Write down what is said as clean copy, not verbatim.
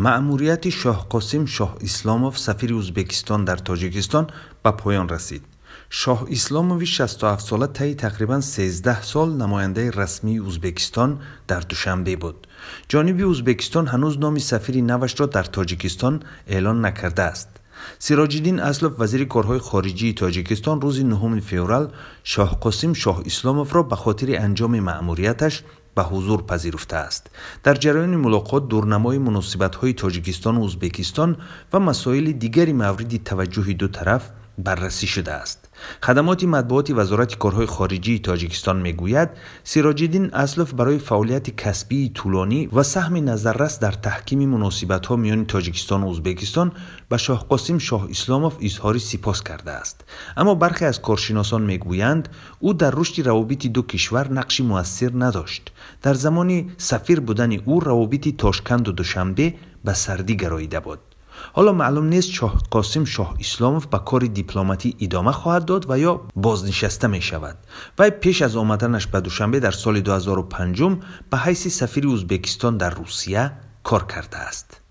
مأموریت شاه قاسم شاه اسلاموف سفیر ازبکستان در تاجیکستان به پایان رسید. شاه اسلاموف 67 ساله طی تقریبا 13 سال نماینده رسمی ازبکستان در دوشنبه بود. جانب ازبکستان هنوز نام سفیر نوش را در تاجیکستان اعلان نکرده است. سیراج‌الدین اسلوف وزیر کارهای خارجی تاجیکستان روز 9 فوریه شاه قاسم شاه اسلاموف را به خاطر انجام مأموریتش به حضور پذیرفته است. در جریان ملاقات دورنمای مناسبت‌های تاجیکستان و ازبکستان و مسائل دیگری مورد توجه دو طرف بررسی شده است. خدمات مطبوعاتی وزارت کارهای خارجی تاجیکستان میگوید سیراج‌الدین اسلوف برای فعالیت کسبی طولانی و سهم نظررس در تحکیم مناسبت‌ها میان تاجیکستان و ازبکستان به شاه قاسم شاه اسلاموف اظهار سپاس کرده است. اما برخی از کارشناسان میگویند او در رشد روابط دو کشور نقشی مؤثر نداشت. در زمان سفیر بودن او روابط تاشکند و دوشنبه به سردی گراییده بود. حالا معلوم نیست شاه قاسم شاه اسلاموف به کار دیپلماتی ادامه خواهد داد و یا بازنشسته می شود. وی پیش از آمدنش به دوشنبه در سال 2005 به حیث سفیر ازبکستان در روسیه کار کرده است.